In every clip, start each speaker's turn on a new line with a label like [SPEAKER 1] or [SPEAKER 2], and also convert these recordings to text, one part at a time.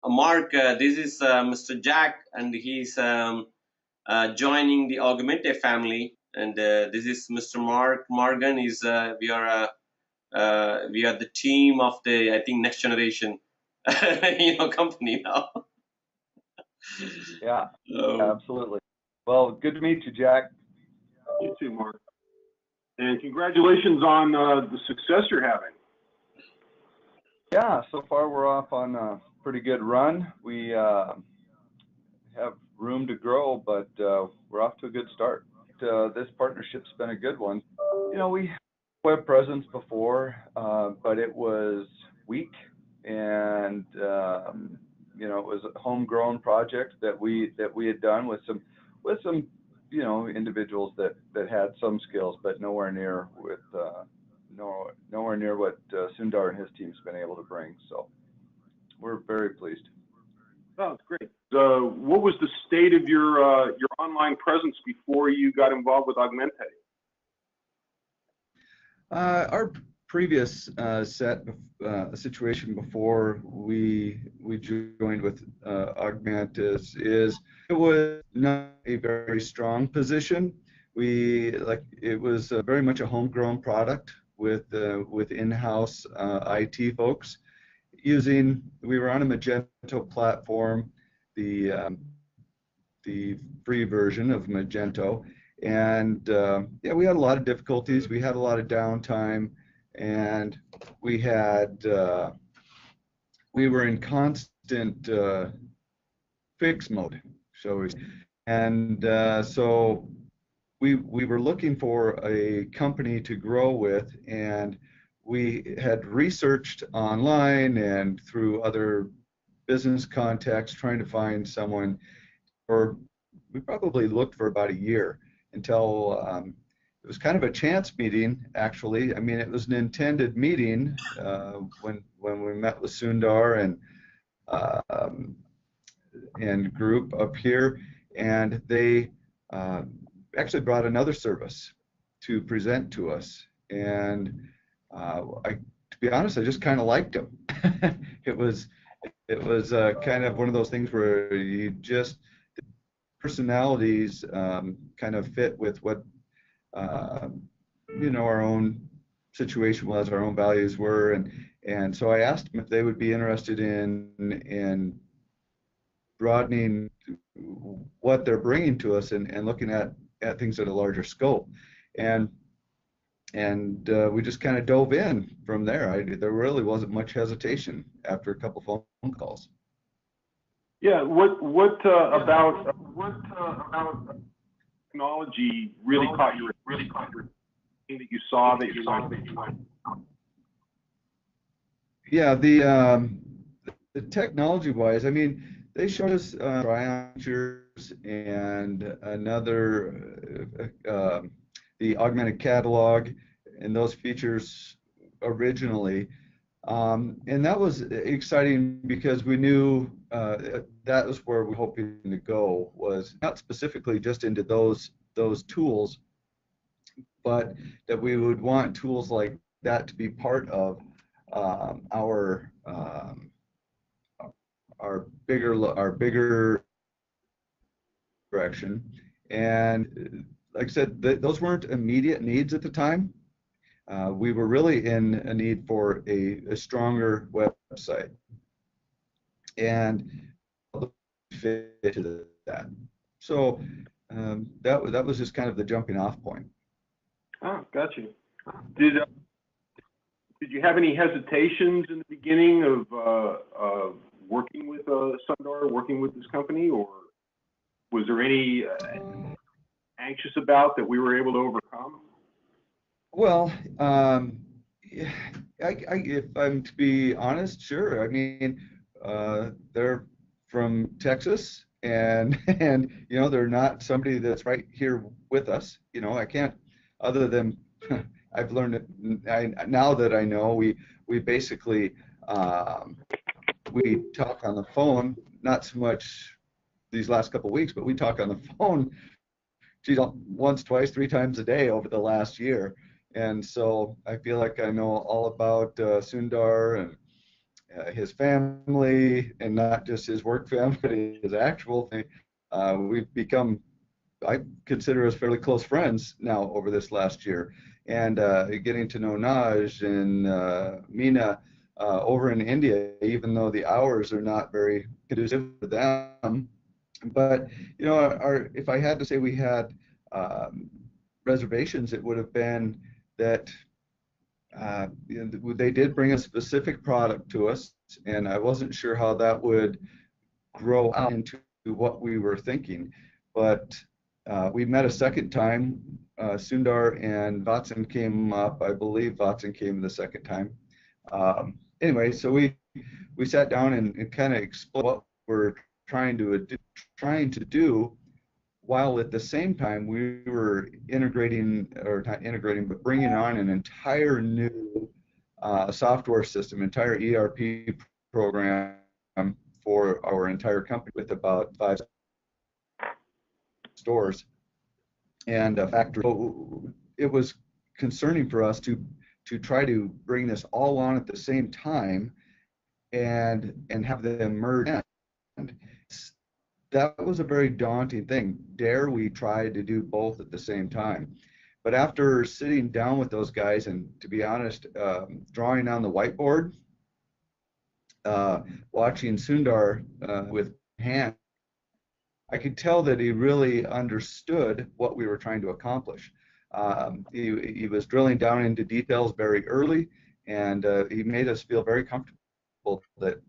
[SPEAKER 1] Mark, this is Mr. Jack, and he's joining the Augmente family. And this is Mr. Mark Morgan. Is we are the team of the, I think, next generation, company now.
[SPEAKER 2] Yeah,
[SPEAKER 1] So,
[SPEAKER 2] absolutely. Well, good to meet you, Jack.
[SPEAKER 3] You too, Mark. And congratulations on the success you're having.
[SPEAKER 2] Yeah, so far we're off on a pretty good run. We have room to grow, but we're off to a good start. This partnership's been a good one. We had a web presence before, but it was weak, and it was a homegrown project that we had done with some individuals that had some skills, but nowhere near what Sundar and his team's been able to bring. So we're very pleased.
[SPEAKER 3] Oh, that's great. What was the state of your online presence before you got involved with Augmente?
[SPEAKER 2] Our previous situation before we joined with Augment is it was not a very strong position. It was very much a homegrown product with in-house IT folks. We were on a Magento platform, the free version of Magento, and we had a lot of difficulties. We had a lot of downtime, and we were in constant fix mode, shall we say. And so we were looking for a company to grow with, and we had researched online and through other business contacts trying to find someone, or we probably looked for about a year until it was kind of a chance meeting, actually. I mean, it was an intended meeting when we met with Sundar and group up here, and they actually brought another service to present to us. And to be honest, I just kind of liked them. It was kind of one of those things where you just personalities kind of fit with what our own situation was, our own values were, and so I asked them if they would be interested in broadening what they're bringing to us and looking at things at a larger scope, and we just kind of dove in from there. There really wasn't much hesitation after a couple phone calls.
[SPEAKER 3] Yeah, what about technology really caught your thing that you saw that you liked?
[SPEAKER 2] Yeah, the technology-wise, I mean, they showed us try-on features and another the augmented catalog and those features originally. And that was exciting because we knew that was where we were hoping to go, was not specifically just into those tools, but that we would want tools like that to be part of our bigger direction. And like I said, those weren't immediate needs at the time. We were really in a need for a stronger website, and fit to that. So that was just kind of the jumping off point.
[SPEAKER 3] Oh, got you. Did you have any hesitations in the beginning of working with Sundar, working with this company, or was there any anxious about that we were able to overcome?
[SPEAKER 2] Well, if I'm to be honest, sure. I mean, they're from Texas, and they're not somebody that's right here with us. I can't, other than I've learned it now that I know. We basically we talk on the phone, not so much these last couple of weeks, but we talk on the phone, once, twice, 3 times a day over the last year. And so I feel like I know all about Sundar his family, and not just his work family, but his actual family. We've become, I consider us fairly close friends now over this last year. And getting to know Naj and Mina over in India, even though the hours are not very conducive for them. But, if I had to say we had um, reservations, it would have been that they did bring a specific product to us, and I wasn't sure how that would grow out into what we were thinking. But we met a second time. Sundar and Watson came up. I believe Watson came the second time. Anyway, so we sat down and kind of explored what we're trying to do, while at the same time we were integrating, or not integrating, but bringing on an entire new software system, entire ERP program for our entire company, with about 5 stores and a factory. So it was concerning for us to try to bring this all on at the same time and have them merge in. That was a very daunting thing. Dare we try to do both at the same time? But after sitting down with those guys and, to be honest, drawing on the whiteboard, watching Sundar with hand, I could tell that he really understood what we were trying to accomplish. He was drilling down into details very early, and he made us feel very comfortable that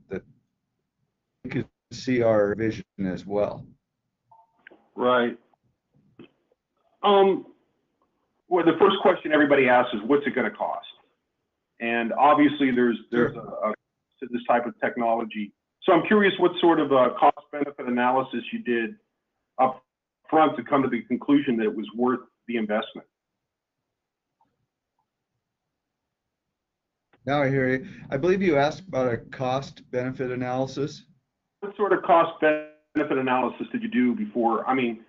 [SPEAKER 2] he could see our vision as well.
[SPEAKER 3] Right. Well, the first question everybody asks is, what's it going to cost? And obviously, there's a to this type of technology. So I'm curious what sort of cost-benefit analysis you did up front to come to the conclusion that it was worth the investment.
[SPEAKER 2] Now I hear you. I believe you asked about a cost-benefit analysis.
[SPEAKER 3] What sort of cost-benefit analysis did you do before? I mean,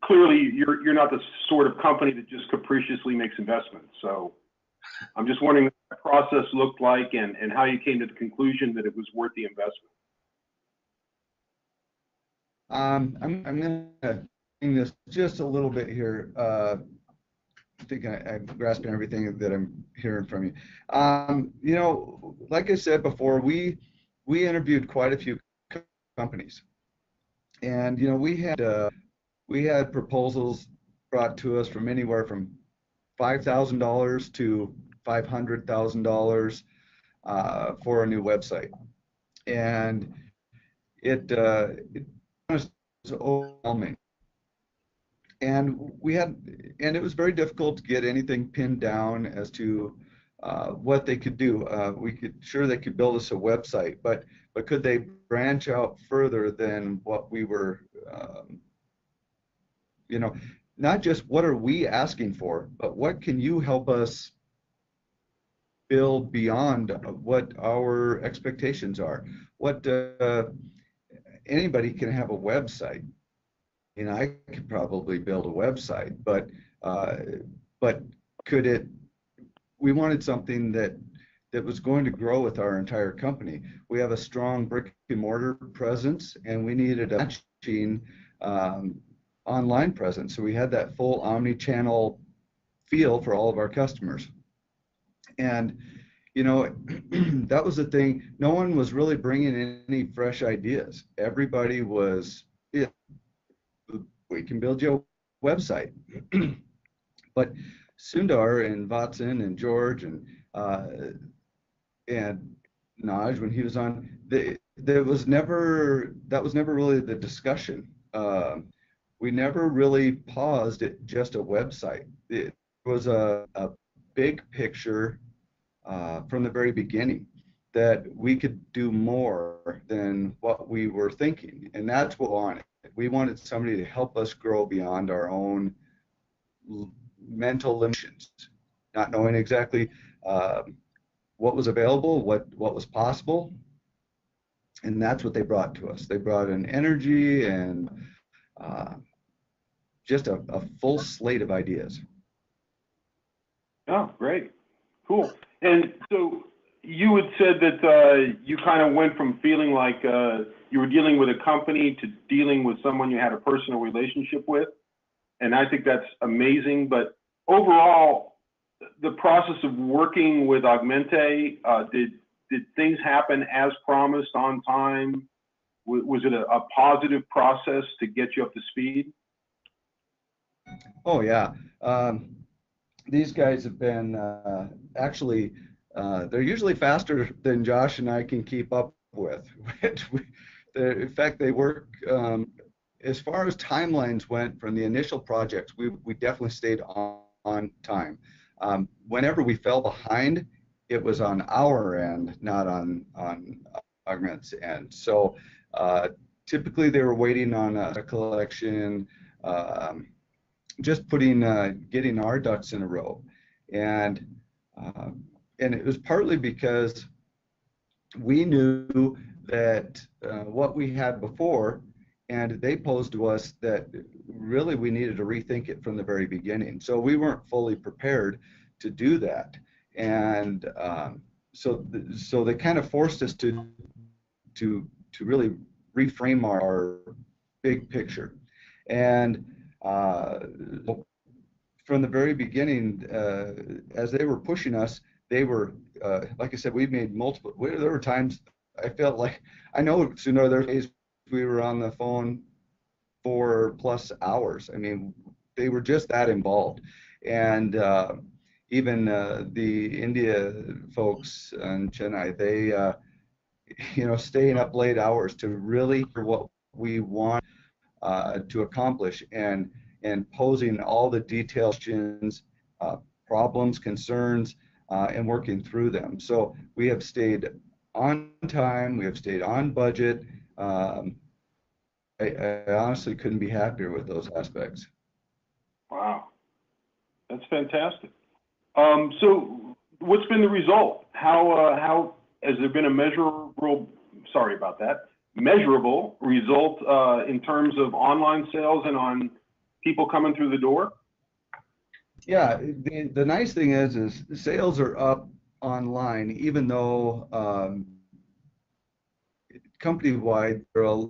[SPEAKER 3] clearly you're not the sort of company that just capriciously makes investments. So I'm just wondering what the process looked like and how you came to the conclusion that it was worth the investment.
[SPEAKER 2] I'm going to bring this just a little bit here. I think I'm grasping everything that I'm hearing from you. Like I said before, we interviewed quite a few companies, and we had proposals brought to us from anywhere from $5,000 to $500,000 for a new website, and it was overwhelming. And it was very difficult to get anything pinned down as to what they could do. They could build us a website, but could they branch out further than what we were, not just what are we asking for, but what can you help us build beyond what our expectations are? Anybody can have a website. I could probably build a website, but could it? We wanted something that was going to grow with our entire company. We have a strong brick and mortar presence, and we needed a matching online presence. So we had that full omni-channel feel for all of our customers. And that was the thing. No one was really bringing in any fresh ideas. Everybody was, yeah, we can build you a website. But Sundar and Watson and George and Naj, when he was on, that was never really the discussion. We never really paused at just a website. It was a big picture from the very beginning, that we could do more than what we were thinking, and that's what we wanted. We wanted somebody to help us grow beyond our own mental limitations, not knowing exactly what was available, what was possible, and that's what they brought to us. They brought an energy and just a full slate of ideas.
[SPEAKER 3] Oh, great. Cool. And so you had said that you kind of went from feeling like you were dealing with a company to dealing with someone you had a personal relationship with, and I think that's amazing. But overall, the process of working with Augmente, did things happen as promised on time? Was it a positive process to get you up to speed?
[SPEAKER 2] Oh yeah. These guys have been actually they're usually faster than Josh and I can keep up with. In fact, they work as far as timelines went from the initial projects. We definitely stayed on time. Whenever we fell behind, it was on our end, not on Augment's end. So typically they were waiting on a collection. Just getting our ducks in a row, and it was partly because we knew that what we had before, and they posed to us that really we needed to rethink it from the very beginning. So we weren't fully prepared to do that, and so they kind of forced us to really reframe our big picture, and from the very beginning, as they were pushing us, they were, like I said, we made multiple. There were times I felt like I know there were days we were on the phone 4+ hours. I mean, they were just that involved, and even the India folks in Chennai, they staying up late hours to really for what we want to accomplish, and posing all the detailed questions, problems, concerns, and working through them. So we have stayed on time, we have stayed on budget. I honestly couldn't be happier with those aspects.
[SPEAKER 3] Wow, that's fantastic. So what's been the result? How has there been a measurable, sorry about that, measurable result in terms of online sales and on people coming through the door?
[SPEAKER 2] Yeah, the nice thing is sales are up online, even though company-wide they're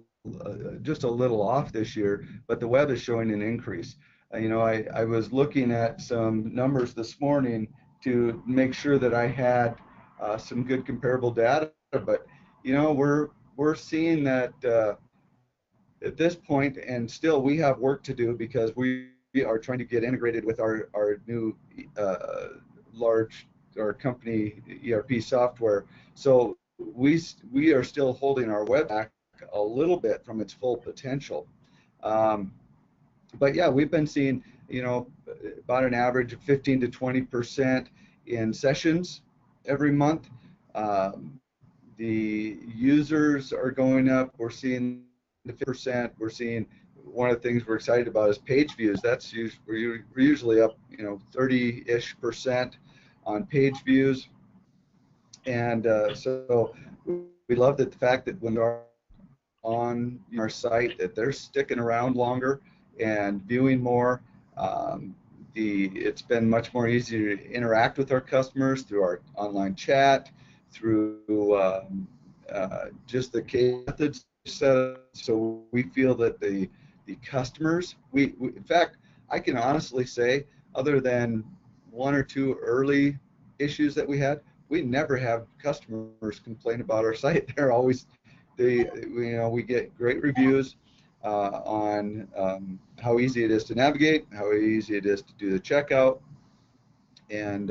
[SPEAKER 2] just a little off this year, but the web is showing an increase. I was looking at some numbers this morning to make sure that I had some good comparable data, but we're seeing that at this point, and still we have work to do because we are trying to get integrated with our new our company ERP software. So we are still holding our web back a little bit from its full potential. But yeah, we've been seeing about an average of 15 to 20% in sessions every month. The users are going up. We're seeing the 50%. We're seeing one of the things we're excited about is page views. We're usually up 30-ish% on page views, and so we love the fact that when they're on our site that they're sticking around longer and viewing more. It's been much more easy to interact with our customers through our online chat, through just the methods set up. So we feel that the customers, in fact, I can honestly say, other than one or two early issues that we had, we never have customers complain about our site. They're always, we get great reviews on how easy it is to navigate, how easy it is to do the checkout, and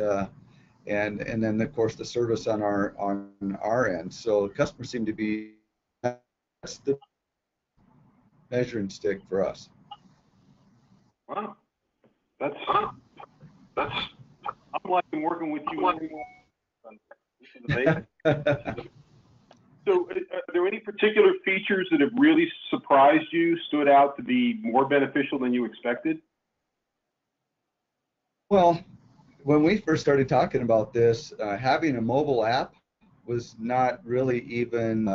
[SPEAKER 2] then of course the service on our end. So customers seem to be, that's the measuring stick for us.
[SPEAKER 3] Wow, that's I'm liking working with you. This is amazing. So are there any particular features that have really surprised you, stood out to be more beneficial than you expected?
[SPEAKER 2] Well, when we first started talking about this, having a mobile app was not really even,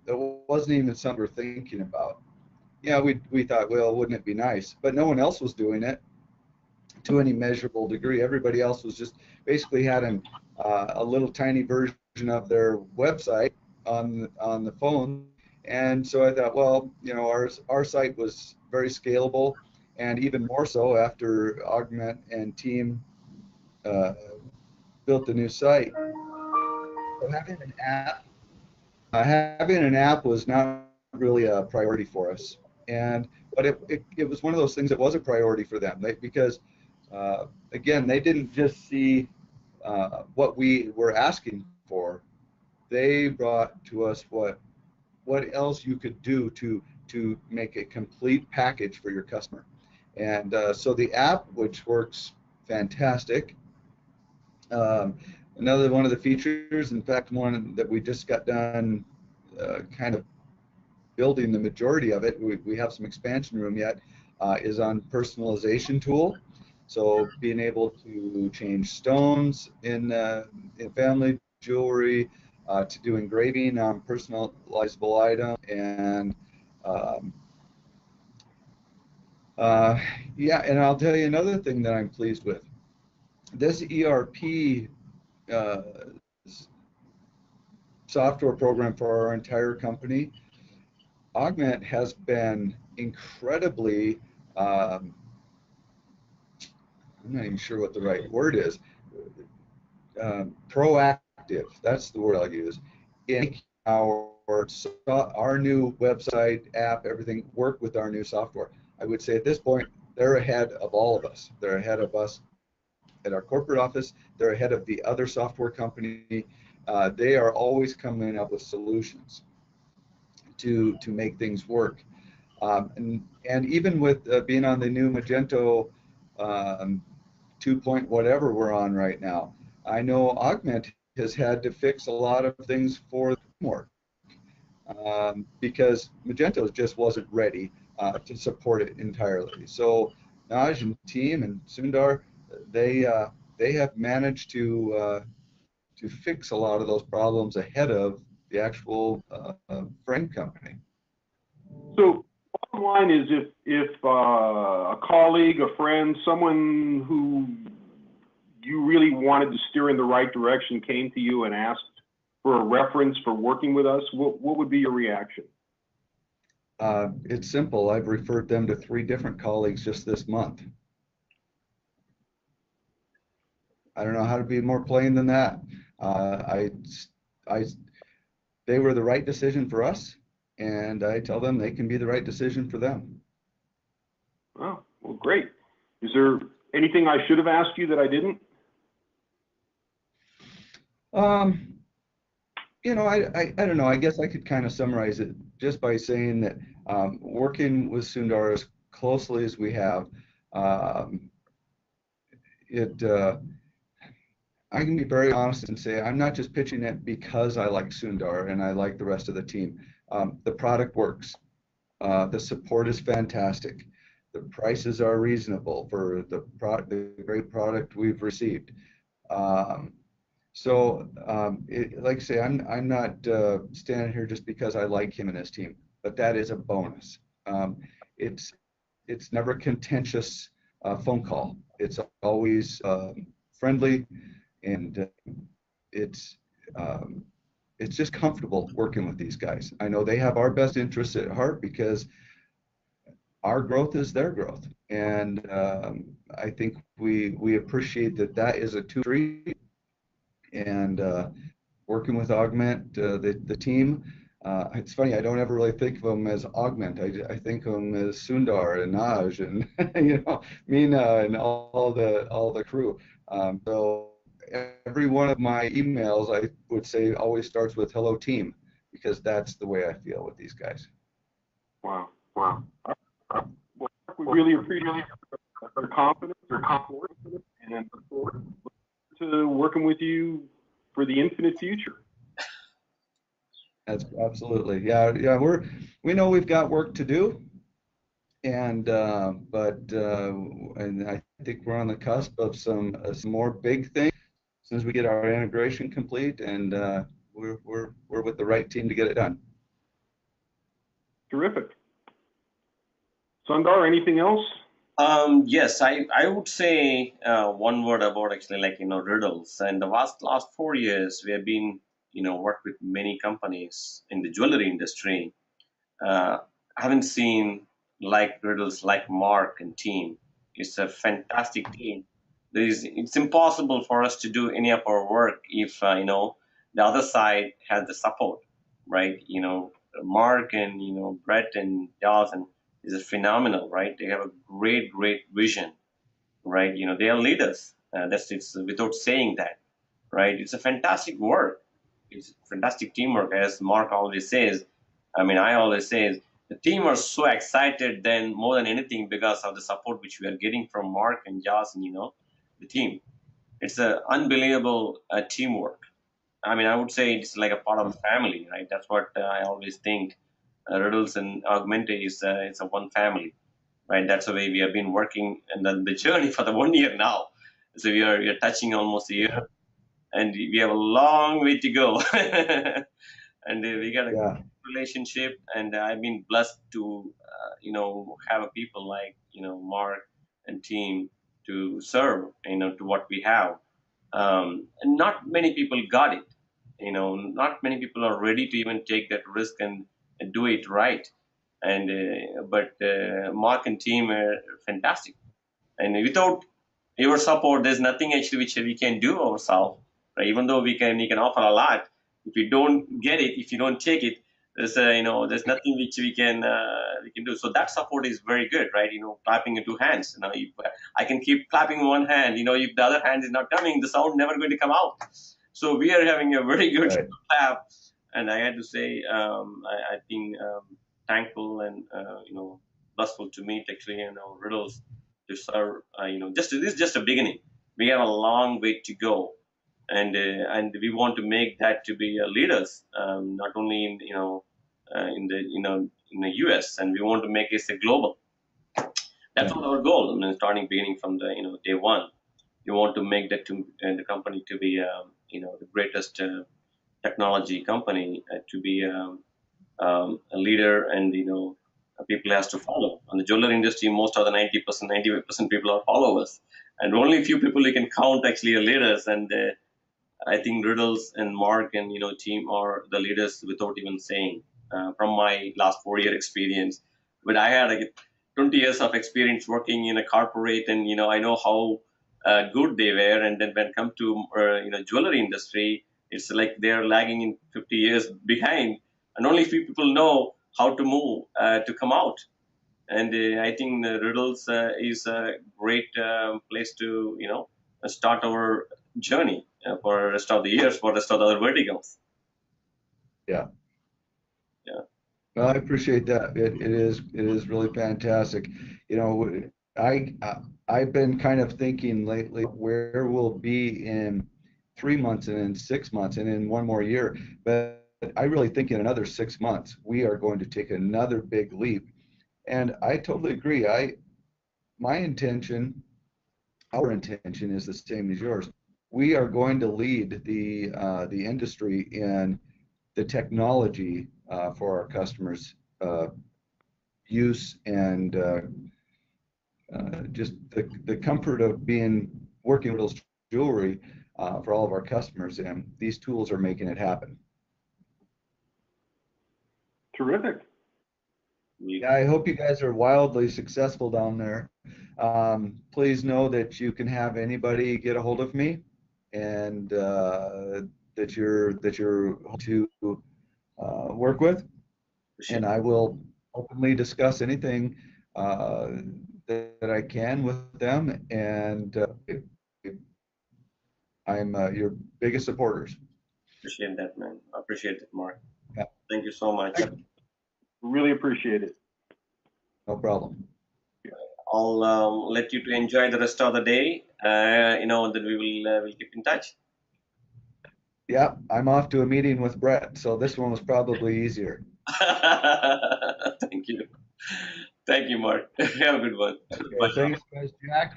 [SPEAKER 2] it wasn't even something we're thinking about. Yeah, we thought, well, wouldn't it be nice? But no one else was doing it to any measurable degree. Everybody else was just basically had a little tiny version of their website on the phone. And so I thought, well, our site was very scalable, and even more so after Augment and team uh, built the new site. So having an app was not really a priority for us. But it was one of those things that was a priority for them, because again, they didn't just see what we were asking for. They brought to us what else you could do to make a complete package for your customer. And so the app, which works fantastic. Um, Another one of the features, in fact, one that we just got done kind of building the majority of it, we have some expansion room yet, is on personalization tool. So being able to change stones in family jewelry, to do engraving on personalizable items, and um, uh, yeah, and I'll tell you another thing that I'm pleased with. This ERP uh, software program for our entire company, Augment has been incredibly, um, I'm not even sure what the right word is, proactive. That's the word I'll use in our our new website, app, everything work with our new software. I would say at this point they're ahead of all of us. They're ahead of us at our corporate office. They're ahead of the other software company. They are always coming up with solutions to make things work. And even with being on the new Magento 2 point whatever we're on right now, I know Augment has had to fix a lot of things for the framework, because Magento just wasn't ready to support it entirely. So Naj and team and Sundar, they have managed to fix a lot of those problems ahead of the actual frame company.
[SPEAKER 3] So bottom line is if a colleague, a friend, someone who you really wanted to steer in the right direction came to you and asked for a reference for working with us, what would be your reaction?
[SPEAKER 2] It's simple. I've referred them to 3 different colleagues just this month. I don't know how to be more plain than that. I, I, they were the right decision for us, and I tell them they can be the right decision for them.
[SPEAKER 3] Oh, well, great. Is there anything I should have asked you that I didn't?
[SPEAKER 2] I don't know. I guess I could kind of summarize it just by saying that working with Sundar as closely as we have, um, it I can be very honest and say I'm not just pitching it because I like Sundar and I like the rest of the team. The product works. The support is fantastic. The prices are reasonable for the great product we've received. Um, like I say, I'm not standing here just because I like him and his team, but that is a bonus. It's it's never a contentious phone call. It's always friendly, and it's um, it's just comfortable working with these guys. I know they have our best interests at heart because our growth is their growth, and I think we appreciate that is a two-street. And working with Augment, the team. It's funny, I don't ever really think of them as Augment. I think of them as Sundar and Naj and Meena and all the crew. So every one of my emails, I would say, always starts with "Hello, team," because that's the way I feel with these guys.
[SPEAKER 3] Wow. Wow. Well, we really appreciate your confidence, your support, and look forward to working with you for the infinite future.
[SPEAKER 2] That's absolutely, yeah. We know we've got work to do, and and I think we're on the cusp of some more big things as soon as we get our integration complete, and we're with the right team to get it done.
[SPEAKER 3] Terrific. Sundar, anything else?
[SPEAKER 1] Yes, I would say one word about actually, like, riddles. And the last 4 years, we have been worked with many companies in the jewelry industry. Uh, I haven't seen like Riddles, like Mark and team. It's a fantastic team. It's impossible for us to do any of our work if the other side has the support, right? Mark and Brett and Dawson is phenomenal, right? They have a great vision, right? They are leaders. That's it's without saying that, right? It's a fantastic work. It's fantastic teamwork, as Mark always says. I mean, I always say the team are so excited then more than anything because of the support which we are getting from Mark and Josh and the team. It's a unbelievable teamwork. I mean, I would say it's like a part of the family, right? That's what I always think. Riddles and Augmente is it's a one family, right? That's the way we have been working and then the journey for the 1 year now. So we are touching almost a year, and we have a long way to go. And we got a
[SPEAKER 2] Yeah.
[SPEAKER 1] relationship, and I've been blessed to have a people like Mark and team to serve to what we have. And not many people got it. Not many people are ready to even take that risk and do it right. And but Mark and team are fantastic, and without your support, there's nothing actually which we can do ourselves. Right? Even though we can offer a lot, if you don't get it, if you don't take it, there's nothing which we can do. So that support is very good, right? Clapping in two hands. If I can keep clapping one hand, if the other hand is not coming, the sound never going to come out. So we are having a very good
[SPEAKER 2] Right.
[SPEAKER 1] clap, and I had to say, I think thankful and blissful to meet actually Riddles to serve. Just this is just a beginning. We have a long way to go, and we want to make that to be leaders, not only in the U.S. and we want to make it a global. That's
[SPEAKER 2] Yeah.
[SPEAKER 1] what our goal. I mean, starting beginning from the day one, we want to make that to the company to be the greatest technology company to be a leader, and people has to follow. On the jewelry industry, most of the 90%, 95% people are followers, and only a few people you can count actually are leaders. And I think Riddles and Mark and team are the leaders without even saying. From my last 4 year experience, but I had like 20 years of experience working in a corporate, and I know how good they were. And then when it come to jewelry industry, it's like they're lagging in 50 years behind, and only few people know how to move to come out. And I think Riddles is a great place to start our journey for the rest of the years, for the rest of the other verticals.
[SPEAKER 2] Yeah.
[SPEAKER 1] Yeah.
[SPEAKER 2] Well, I appreciate that. It is really fantastic. You know, I, I I've been kind of thinking lately where we'll be in 3 months and in 6 months and in one more year. But I really think in another 6 months we are going to take another big leap. And I totally agree. My intention, our intention is the same as yours. We are going to lead the industry in the technology for our customers' use and just the comfort of being working with those jewelry for all of our customers. And these tools are making it happen.
[SPEAKER 3] Terrific.
[SPEAKER 2] Yeah, I hope you guys are wildly successful down there. Please know that you can have anybody get a hold of me, and that you're to work with,
[SPEAKER 1] Appreciate
[SPEAKER 2] and I will openly discuss anything uh, that I can with them. And I'm your biggest supporters.
[SPEAKER 1] appreciate that, man. I appreciate it, Mark.
[SPEAKER 2] Yeah,
[SPEAKER 1] Thank you so much.
[SPEAKER 3] Really appreciate it.
[SPEAKER 2] no problem.
[SPEAKER 1] I'll let you to enjoy the rest of the day. Then we'll keep in touch.
[SPEAKER 2] Yeah, I'm off to a meeting with Brett, so this one was probably easier.
[SPEAKER 1] Thank you. Thank you, Mark. Have a good one. Bye
[SPEAKER 2] Okay,
[SPEAKER 1] now.
[SPEAKER 2] thanks, guys. Jack,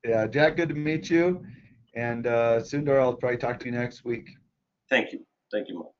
[SPEAKER 2] yeah, Jack, good to meet you. And Sundar, I'll probably talk to you next week.
[SPEAKER 1] Thank you. Thank you, Mark.